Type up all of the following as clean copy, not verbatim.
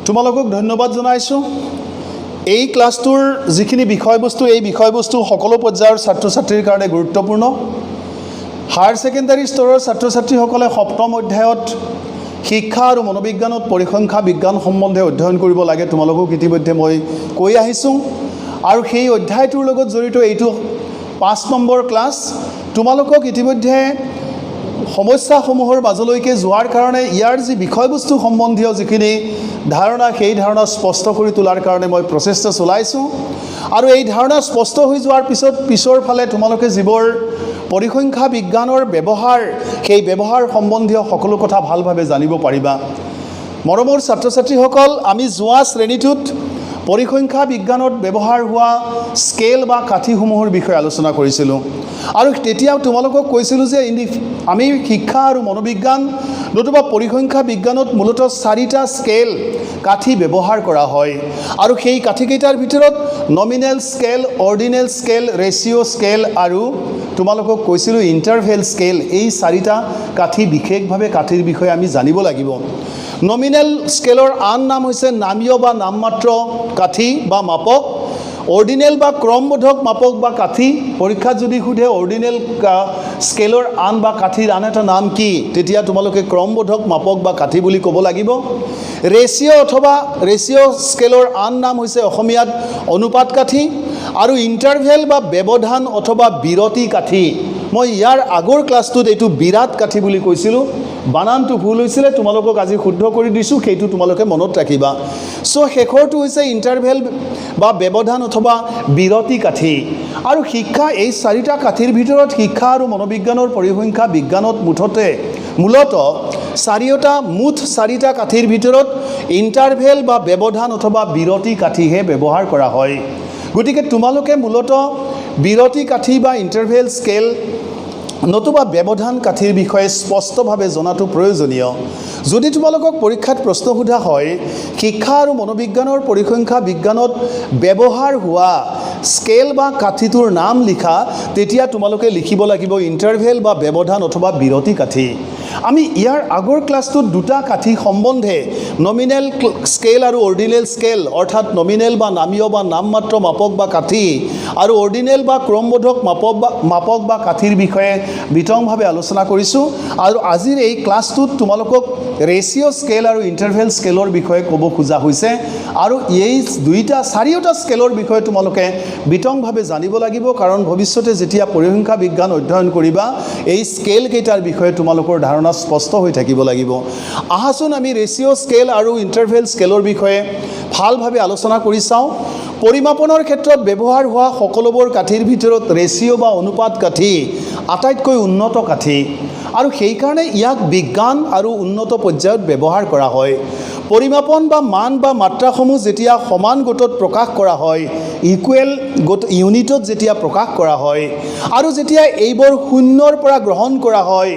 তোমালোকক ধন্যবাদ জনাইছোঁ। এই ক্লাছটোৰ যিখিনি বিষয়বস্তু এই বিষয়বস্তু সকলো পৰ্যায়ৰ ছাত্ৰ ছাত্ৰীৰ কাৰণে গুৰুত্বপূৰ্ণ। হায়াৰ ছেকেণ্ডাৰী স্তৰৰ ছাত্ৰ ছাত্ৰীসকলে সপ্তম অধ্যায়ত শিক্ষা আৰু মনোবিজ্ঞানত পৰিসংখ্যা বিজ্ঞান সম্বন্ধে অধ্যয়ন কৰিব লাগে। তোমালোকক ইতিমধ্যে মই কৈ আহিছোঁ আৰু সেই অধ্যায়টোৰ লগত জড়িত এইটো 5 নম্বৰ ক্লাছ। তোমালোকক ইতিমধ্যে সমস্যাসমূহৰ মাজলৈকে যোৱাৰ কাৰণে ইয়াৰ যি বিষয়বস্তু সম্বন্ধীয় যিখিনি ধাৰণা সেই ধাৰণা স্পষ্ট কৰি তোলাৰ কাৰণে মই প্ৰচেষ্টা চলাইছোঁ আৰু এই ধাৰণা স্পষ্ট হৈ যোৱাৰ পিছৰ ফালে তোমালোকে যিবোৰ পৰিসংখ্যা বিজ্ঞানৰ ব্যৱহাৰ সেই ব্যৱহাৰ সম্বন্ধীয় সকলো কথা ভালভাৱে জানিব পাৰিবা। মৰমৰ ছাত্ৰ ছাত্ৰীসকল, আমি যোৱা শ্ৰেণীটোত পৰিসংখ্যা বিজ্ঞানত ব্যৱহাৰ হোৱা স্কেল বা কাঠিসমূহৰ বিষয়ে আলোচনা কৰিছিলোঁ আৰু তেতিয়া তোমালোকক কৈছিলোঁ যে আমি শিক্ষা আৰু মনোবিজ্ঞান নতুবা পৰিসংখ্যা বিজ্ঞানত মূলতঃ 4টা স্কেল কাঠি ব্যৱহাৰ কৰা হয় আৰু সেই কাঠিকেইটাৰ ভিতৰত nominal scale, ordinal scale, ratio' scale আৰু তোমালোকক কৈছিলোঁ ইণ্টাৰভেল স্কেল। এই 4টা কাঠি বিশেষভাৱে কাঠিৰ বিষয়ে আমি জানিব লাগিব। নমিনেল স্কেলৰ আন নাম হৈছে নামীয় বা নামমাত্ৰ কাঠি বা মাপক। অৰ্ডিনেল বা ক্ৰমবোধক মাপক বা কাঠি। পৰীক্ষাত যদি সোধে অৰ্ডিনেল স্কেলৰ আন বা কাঠিৰ আন এটা নাম কি, তেতিয়া তোমালোকে ক্ৰমবোধক মাপক বা কাঠি বুলি ক'ব লাগিব। ৰেচিঅ' স্কেলৰ আন নাম হৈছে অসমীয়াত অনুপাত কাঠি আৰু ইণ্টাৰভেল বা ব্যৱধান অথবা বিৰতি কাঠি। মই ইয়াৰ আগৰ ক্লাছটোত এইটো বিৰাট কাঠি বুলি কৈছিলোঁ, বানানটো ভুল হৈছিলে, তোমালোকক আজি শুদ্ধ কৰি দিছোঁ, সেইটো তোমালোকে মনত ৰাখিবা। শেষৰটো হৈছে ইণ্টাৰভেল বা ব্যৱধান অথবা বিৰতি কাঠি। আৰু শিক্ষা এই 4টা কাঠিৰ ভিতৰত শিক্ষা আৰু মনোবিজ্ঞানৰ পৰিসংখ্যা বিজ্ঞানত মূলতঃ মুঠ 4টা কাঠিৰ ভিতৰত ইণ্টাৰভেল বা ব্যৱধান অথবা বিৰতি কাঠিহে ব্যৱহাৰ কৰা হয়। গতিকে তোমালোকে মূলতঃ বিৰতি কাঠি বা ইণ্টাৰভেল স্কেল নতুবা ব্যৱধান কাঠিৰ বিষয়ে স্পষ্টভাৱে জনাটো প্ৰয়োজনীয়। যদি তোমালোকক পৰীক্ষাত প্ৰশ্ন সোধা হয় শিক্ষা আৰু মনোবিজ্ঞানৰ পৰিসংখ্যা বিজ্ঞানত ব্যৱহাৰ হোৱা স্কেল বা কাঠিটোৰ নাম লিখা, তেতিয়া তোমালোকে লিখিব লাগিব ইণ্টাৰভেল বা ব্যৱধান অথবা বিৰতি কাঠি। আমি ইয়াৰ আগৰ ক্লাছটোত 2টা কাঠি সম্বন্ধে নমিনেল স্কেল আৰু অৰ্ডিনেল স্কেল অৰ্থাৎ নমিনেল বা নামীয় বা নামমাত্ৰ মাপক বা কাঠি আৰু অৰ্ডিনেল বা ক্ৰমবোধক মাপক বা কাঠিৰ বিষয়ে বিতংভাৱে আলোচনা কৰিছোঁ আৰু আজিৰ এই ক্লাছটোত তোমালোকক ৰেচিঅ' স্কেল আৰু ইণ্টাৰভেল স্কেলৰ বিষয়ে ক'ব খোজা হৈছে আৰু এই 4টা স্কেলৰ বিষয়ে তোমালোকে বিতংভাৱে জানিব লাগিব, কাৰণ ভৱিষ্যতে যেতিয়া পৰিসংখ্যা বিজ্ঞান অধ্যয়ন কৰিবা এই স্কেলকেইটাৰ বিষয়ে তোমালোকৰ ধাৰণা স্পষ্ট হৈ থাকিব লাগিব। আহাচোন আমি ৰেচিঅ' স্কেল আৰু ইণ্টাৰভেল স্কেলৰ বিষয়ে ভালভাৱে আলোচনা কৰি চাওঁ। পৰিমাপনৰ ক্ষেত্ৰত ব্যৱহাৰ হোৱা সকলোবোৰ কাঠিৰ ভিতৰত ৰেচিঅ' বা অনুপাত কাঠি আটাইতকৈ উন্নত কাঠি আৰু সেইকাৰণে ইয়াক বিজ্ঞান আৰু উন্নত পৰ্যায়ত ব্যৱহাৰ কৰা হয়। পৰিমাপন বা মান বা মাত্ৰাসমূহ যেতিয়া সমান গোটত প্ৰকাশ কৰা হয়, ইকুৱেল ইউনিটত যেতিয়া প্ৰকাশ কৰা হয় আৰু যেতিয়া এইবোৰ 0ৰ পৰা গ্ৰহণ কৰা হয়,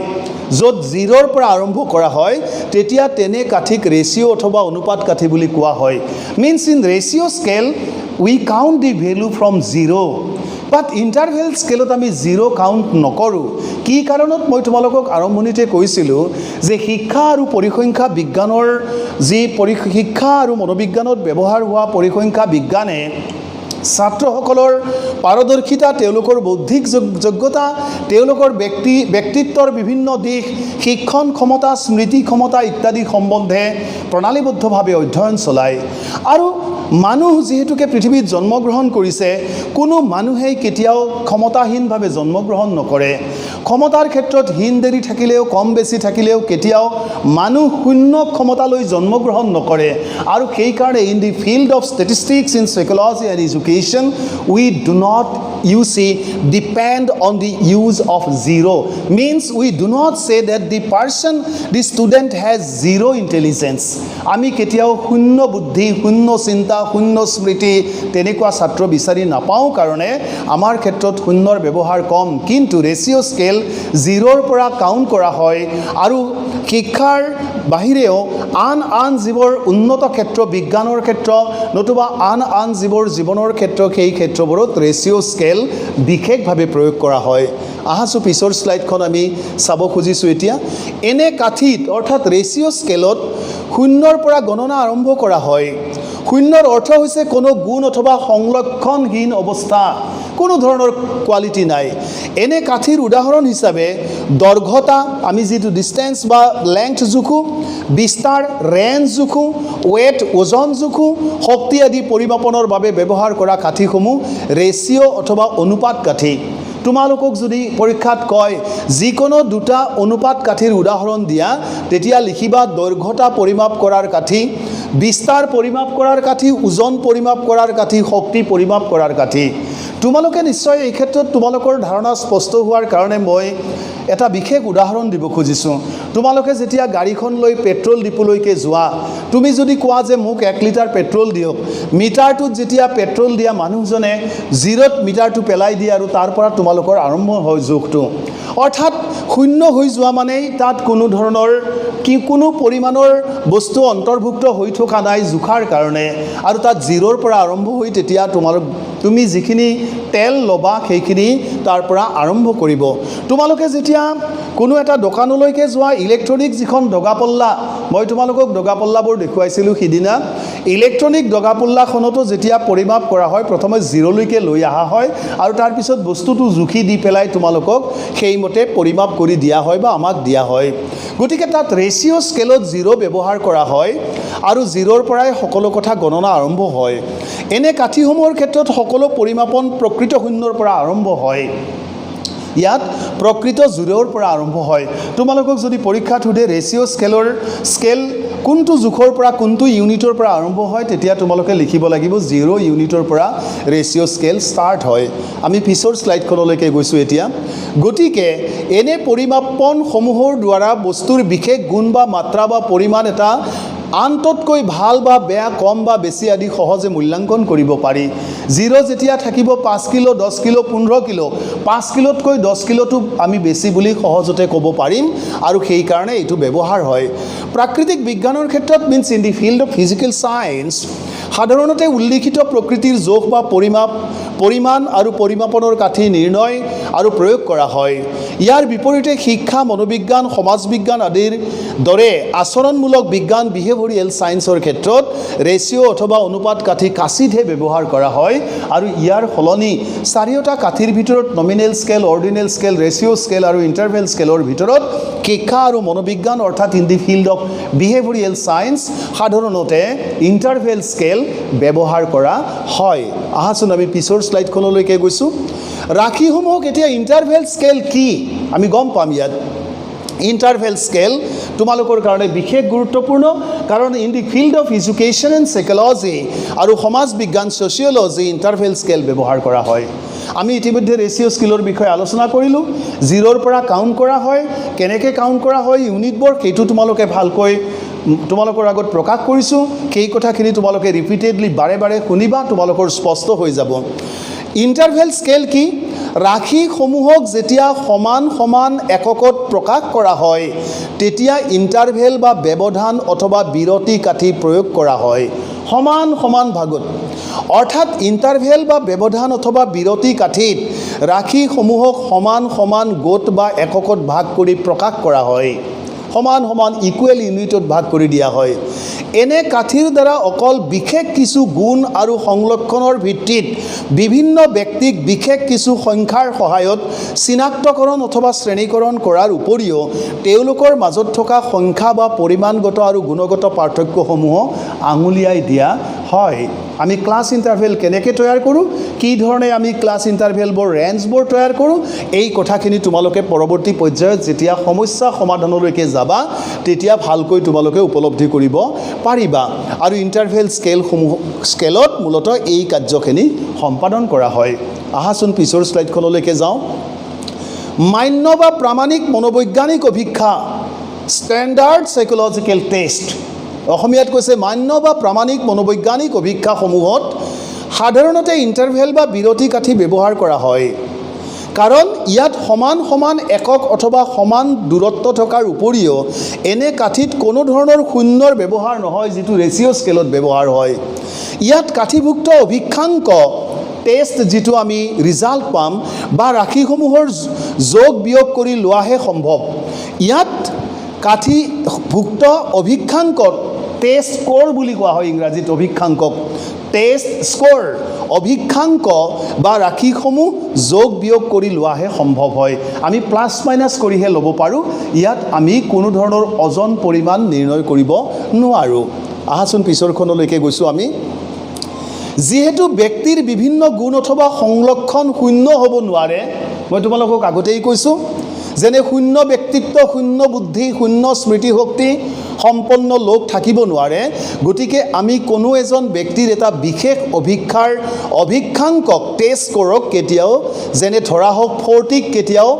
য'ত 0ৰ পৰা আৰম্ভ কৰা হয়, তেতিয়া তেনে কাঠিক ৰেচিঅ' অথবা অনুপাত কাঠি বুলি কোৱা হয়। Means in ratio' scale we count the value from 0, but interval স্কেলত আমি 0 কাউণ্ট নকৰোঁ। কি কাৰণত মই তোমালোকক আৰম্ভণিতে কৈছিলোঁ যে শিক্ষা আৰু পৰিসংখ্যা বিজ্ঞানৰ শিক্ষা আৰু মনোবিজ্ঞানত ব্যৱহাৰ হোৱা পৰিসংখ্যা বিজ্ঞানে ছাত্ৰসকলৰ পাৰদৰ্শিতা, তেওঁলোকৰ বৌদ্ধিক যোগ্যতা, তেওঁলোকৰ ব্যক্তিত্বৰ বিভিন্ন দিশ, শিক্ষণ ক্ষমতা, স্মৃতি ক্ষমতা ইত্যাদি সম্বন্ধে প্ৰণালীবদ্ধভাৱে অধ্যয়ন চলায়। আৰু মানুহ যিহেতুকে পৃথিৱীত জন্মগ্ৰহণ কৰিছে, কোনো মানুহেই কেতিয়াও ক্ষমতাহীনভাৱে জন্মগ্ৰহণ নকৰে। ক্ষমতাৰ ক্ষেত্ৰত হীন দেৰি থাকিলেও কম বেছি থাকিলেও কেতিয়াও মানুহ শূন্য ক্ষমতালৈ জন্মগ্ৰহণ নকৰে। আৰু সেইকাৰণে in the field of statistics in psychology and education we do not depend on the use of 0. Means we do not say that the student has 0 intelligence. আমি কেতিয়াও শূন্য বুদ্ধি, শূন্য চিন্তা, শূন্য স্মৃতি তেনেকুৱা ছাত্ৰ বিচাৰি নাপাওঁ, কাৰণে আমাৰ ক্ষেত্ৰত শূন্যৰ ব্যৱহাৰ কম। কিন্তু ৰেচিঅ' স্কেল 0ৰ পৰা কাউণ্ট কৰা হয় আৰু শিক্ষাৰ বাহিৰেও আন যিবোৰ উন্নত ক্ষেত্ৰ বিজ্ঞানৰ ক্ষেত্ৰ নতুবা আন যিবোৰ জীৱনৰ ক্ষেত্ৰ সেই ক্ষেত্ৰবোৰত ৰেচিঅ' স্কেল বিশেষভাৱে প্ৰয়োগ কৰা হয় আহাছোঁ পিছৰ স্লাইডখন আমি চাব খুজিছোঁ এতিয়া এনে কাঠিত অৰ্থাৎ ৰেচিঅ' স্কেলত শূন্যৰ পৰা গণনা আৰম্ভ কৰা হয় শূন্যৰ অৰ্থ হৈছে কোনো গুণ অথবা সংলক্ষণহীন অৱস্থা কোনো ধৰণৰ কোৱালিটি নাই এনে কাঠিৰ উদাহৰণ হিচাপে দৈৰ্ঘ্যতা আমি যিটো ডিষ্টেন্স বা লেংথ জোখো বিস্তাৰ ৰেঞ্জ জোখো ৱেট ওজন জোখো শক্তি আদি পৰিমাপনৰ বাবে ব্যৱহাৰ কৰা কাঠিসমূহ ৰেচিঅ' অথবা অনুপাত কাঠি তোমালোকক যদি পৰীক্ষাত কয় যিকোনো দুটা অনুপাত কাঠিৰ উদাহৰণ দিয়া তেতিয়া লিখিবা দৈৰ্ঘ্যতা পৰিমাপ কৰাৰ কাঠি বিস্তাৰ পৰিমাপ কৰাৰ কাঠি ওজন পৰিমাপ কৰাৰ কাঠি শক্তি পৰিমাপ কৰাৰ কাঠি তোমালোকে নিশ্চয় এই ক্ষেত্ৰত তোমালোকৰ ধাৰণা স্পষ্ট হোৱাৰ কাৰণে মই এটা বিশেষ উদাহৰণ দিব খুজিছোঁ তোমালোকে যেতিয়া গাড়ীখন লৈ পেট্ৰল ডিপুলৈকে যোৱা তুমি যদি কোৱা যে মোক 1 লিটাৰ পেট্ৰল দিয়ক মিটাৰটোত যেতিয়া পেট্ৰল দিয়া মানুহজনে 0ত মিটাৰটো পেলাই দিয়ে আৰু তাৰ পৰা তোমালোকৰ আৰম্ভ হয় জোখটো অৰ্থাৎ শূন্য হৈ যোৱা মানেই তাত কোনো ধৰণৰ কোনো পৰিমাণৰ বস্তু অন্তৰ্ভুক্ত হৈ থকা নাই জোখাৰ কাৰণে আৰু তাত 0ৰ পৰা আৰম্ভ হৈ তেতিয়া তুমি যিখিনি তেল ল'বা সেইখিনি তাৰ পৰা আৰম্ভ কৰিব তোমালোকে যেতিয়া কোনো এটা দোকানলৈকে যোৱা ইলেক্ট্ৰনিক যিখন দগাপল্লা মই তোমালোকক দগাপল্লাবোৰ দেখুৱাইছিলোঁ সিদিনা ইলেক্ট্ৰনিক দগাপল্লাখনতো যেতিয়া পৰিমাপ কৰা হয় প্ৰথমে 0লৈকে লৈ অহা হয় আৰু তাৰ পিছত বস্তুটো জুখি দি পেলাই তোমালোকক সেইমতে পৰিমাপ কৰি দিয়া হয় বা আমাক দিয়া হয় গতিকে তাত ৰেচিঅ' স্কেলত 0 ব্যৱহাৰ কৰা হয় আৰু 0ৰ পৰাই সকলো কথা গণনা আৰম্ভ হয় এনে কাঠিসমূহৰ ক্ষেত্ৰত সকলো পৰিমাপন প্ৰকৃত শূন্যৰ পৰা আৰম্ভ হয় ইয়াত প্ৰকৃত 0ৰ পৰা আৰম্ভ হয় তোমালোকক যদি পৰীক্ষাত সোধে ৰেচিঅ' স্কেল কোনটো জোখৰ পৰা কোনটো ইউনিটৰ পৰা আৰম্ভ হয় তেতিয়া তোমালোকে লিখিব লাগিব 0 ইউনিটৰ পৰা ৰেচিঅ' স্কেল ষ্টাৰ্ট হয় আমি পিছৰ স্লাইডখনলৈকে গৈছোঁ এতিয়া গতিকে এনে পৰিমাপনসমূহৰ দ্বাৰা বস্তুৰ বিশেষ গুণ বা মাত্ৰা বা পৰিমাণ এটা আনতকৈ ভাল বা বেয়া কম বা বেছি আদি সহজে মূল্যাঙ্কন কৰিব পাৰি 0 যেতিয়া থাকিব 5 কিলো 10 কিলো 15 কিলো 5 কিলোতকৈ 10 কিলোটো আমি বেছি বুলি সহজতে ক'ব পাৰিম আৰু সেই কাৰণে এইটো ব্যৱহাৰ হয় প্ৰাকৃতিক বিজ্ঞানৰ ক্ষেত্ৰত means in the field of physical science সাধাৰণতে উল্লিখিত প্ৰকৃতিৰ জোখ বা পৰিমাণ আৰু পৰিমাপনৰ কাঠি নিৰ্ণয় আৰু প্ৰয়োগ কৰা হয় ইয়াৰ বিপৰীতে শিক্ষা মনোবিজ্ঞান সমাজ বিজ্ঞান আদিৰ দৰে আচৰণমূলক বিজ্ঞান বিহেভিয়ৰেল সায়েন্সৰ ক্ষেত্ৰত ৰেচিঅ' অথবা অনুপাত কাঠি কাচিতহে ব্যৱহাৰ কৰা হয় আৰু ইয়াৰ ফলনি চাৰিওটা কাঠিৰ ভিতৰত nominal scale ordinal scale ratio' scale আৰু ইণ্টাৰভেল স্কেলৰ ভিতৰত শিক্ষা আৰু মনোবিজ্ঞান অৰ্থাৎ in the field of behavioural science সাধাৰণতে ইণ্টাৰভেল স্কেল ব্যৱহাৰ কৰা হয় আহাচোন আমি পিছৰ স্লাইডখনলৈকে গৈছোঁ ৰাশিসমূহক এতিয়া ইণ্টাৰভেল স্কেল কি আমি গম পাম ইয়াত ইণ্টাৰভেল স্কেল তোমালোকৰ কাৰণে বিশেষ গুৰুত্বপূৰ্ণ কাৰণ in the field of education and psychology আৰু সমাজ বিজ্ঞান ছচিয়লজি ইণ্টাৰভেল স্কেল ব্যৱহাৰ কৰা হয় আমি ইতিমধ্যে ৰেচিঅ' স্কেলৰ বিষয়ে আলোচনা কৰিলোঁ 0ৰ পৰা কাউণ্ট কৰা হয় কেনেকৈ কাউণ্ট কৰা হয় ইউনিটবোৰ সেইটো তোমালোকে ভালকৈ তোমালোকৰ আগত প্ৰকাশ কৰিছোঁ সেই কথাখিনি তোমালোকে ৰিপিটেডলি বাৰে বাৰে শুনিবা তোমালোকৰ স্পষ্ট হৈ যাব ইণ্টাৰভেল স্কেল কি ৰাশিসমূহক যেতিয়া সমান এককত প্ৰকাশ কৰা হয় তেতিয়া ইণ্টাৰভেল বা ব্যৱধান অথবা বিৰতি কাঠি প্ৰয়োগ কৰা হয় সমান ভাগত অৰ্থাৎ ইণ্টাৰভেল বা ব্যৱধান অথবা বিৰতি কাঠিত ৰাশিসমূহক সমান গোট বা এককত ভাগ কৰি প্ৰকাশ কৰা হয় সমান ইকুৱেল ইউনিটত ভাগ কৰি দিয়া হয় এনে কাঠিৰ দ্বাৰা অকল বিশেষ কিছু গুণ আৰু সংলক্ষণৰ ভিত্তিত বিভিন্ন ব্যক্তিক বিশেষ কিছু সংখ্যাৰ সহায়ত চিনাক্তকৰণ অথবা শ্ৰেণীকৰণ কৰাৰ উপৰিও তেওঁলোকৰ মাজত থকা সংখ্যা বা পৰিমাণগত আৰু গুণগত পাৰ্থক্যসমূহ আঙুলিয়াই দিয়া হয় আমি ক্লাছ ইণ্টাৰভেল কেনেকৈ তৈয়াৰ কৰোঁ কি ধৰণে আমি ক্লাছ ইণ্টাৰভেলবোৰ ৰেঞ্জবোৰ তৈয়াৰ কৰোঁ এই কথাখিনি তোমালোকে পৰৱৰ্তী পৰ্যায়ত যেতিয়া সমস্যা সমাধানলৈকে যাবা তেতিয়া ভালকৈ তোমালোকে উপলব্ধি কৰিব পাৰিবা আৰু ইণ্টাৰভেল স্কেলত মূলতঃ এই কাৰ্যখিনি সম্পাদন কৰা হয় আহাচোন পিছৰ স্লাইডখনলৈকে যাওঁ মান্য বা প্ৰামাণিক মনোবৈজ্ঞানিক অভিক্ষা ষ্টেণ্ডাৰ্ড সাইকোলজিকেল টেষ্ট অসমীয়াত কৈছে মান্য বা প্ৰামাণিক মনোবৈজ্ঞানিক অভিক্ষাসমূহত সাধাৰণতে ইণ্টাৰভেল বা বিৰতি কাঠি ব্যৱহাৰ কৰা হয় কাৰণ ইয়াত সমান সমান একক অথবা সমান দূৰত্ব থকাৰ উপৰিও এনে কাঠিত কোনো ধৰণৰ শূন্যৰ ব্যৱহাৰ নহয়, যিটো ৰেচিঅ' স্কেলত ব্যৱহাৰ হয়। ইয়াত কাঠিভুক্ত অভিক্ষাংক টেষ্ট যিটো আমি ৰিজাল্ট পাম বা ৰাশিসমূহৰ যোগ বিয়োগ কৰি লোৱাহে সম্ভৱ। ইয়াত কাঠিভুক্ত অভিক্ষাংকক টেষ্ট স্ক'ৰ বুলি কোৱা হয় ইংৰাজীত অভিক্ষাংকক। টেষ্ট স্ক'ৰ অভিক্ষাংক বা ৰাশিসমূহ যোগ বিয়োগ কৰি লোৱাহে সম্ভৱ হয়। আমি প্লাছ মাইনাছ কৰিহে ল'ব পাৰোঁ। ইয়াত আমি কোনো ধৰণৰ ওজন পৰিমাণ নিৰ্ণয় কৰিব নোৱাৰোঁ। আহাচোন পিছৰখনলৈকে গৈছোঁ আমি। যিহেতু ব্যক্তিৰ বিভিন্ন গুণ অথবা সংলক্ষণ শূন্য হ'ব নোৱাৰে, মই তোমালোকক আগতেই কৈছোঁ, যেনে শূন্য ব্যক্তিত্ব, শূন্য বুদ্ধি, শূন্য স্মৃতিশক্তি সম্পন্ন লোক থাকিব নোৱাৰে। গতিকে আমি কোনো এজন ব্যক্তিৰ এটা বিশেষ অভিক্ষাংকক টেষ্ট স্ক'ৰক কেতিয়াও, যেনে ধৰা হওক 40ক কেতিয়াও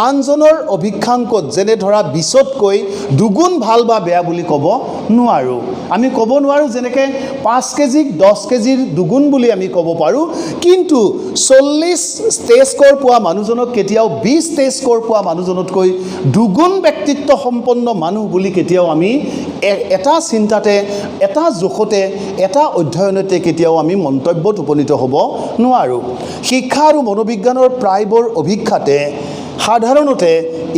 আনজনৰ অভিক্ষাংকত যেনে ধৰা 20তকৈ দুগুণ ভাল বা বেয়া বুলি ক'ব নোৱাৰোঁ। আমি ক'ব নোৱাৰোঁ যেনেকৈ 5 কেজিক 10 কেজিৰ দুগুণ বুলি আমি ক'ব পাৰোঁ, কিন্তু 40 টেষ্ট স্ক'ৰ পোৱা মানুহজনক কেতিয়াও 20 টেষ্ট স্ক'ৰ পোৱা মানুহজনতকৈ দুগুণ ব্যক্তিত্ব সম্পন্ন মানুহ বুলি কেতিয়াও আমি এটা চিন্তাতে, এটা জোখতে, এটা অধ্যয়নতে কেতিয়াও আমি মন্তব্যত উপনীত হ'ব নোৱাৰোঁ। শিক্ষা আৰু মনোবিজ্ঞানৰ প্ৰায়বোৰ অভিক্ষাতে সাধাৰণতে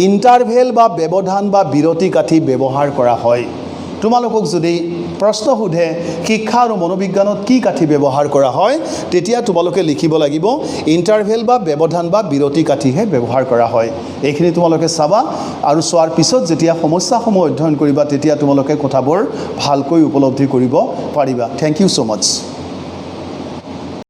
ইণ্টাৰভেল বা ব্যৱধান বা বিৰতি কাঠি ব্যৱহাৰ কৰা হয়। তোমালোকক যদি প্ৰশ্ন সোধে শিক্ষা আৰু মনোবিজ্ঞানত কি কাঠি ব্যৱহাৰ কৰা হয়, তেতিয়া তোমালোকে লিখিব লাগিব ইণ্টাৰভেল বা ব্যৱধান বা বিৰতি কাঠিহে ব্যৱহাৰ কৰা হয়। এইখিনি তোমালোকে চাবা আৰু চোৱাৰ পিছত যেতিয়া সমস্যাসমূহ অধ্যয়ন কৰিবা তেতিয়া তোমালোকে কথাবোৰ ভালকৈ উপলব্ধি কৰিব পাৰিবা। Thank you so' much.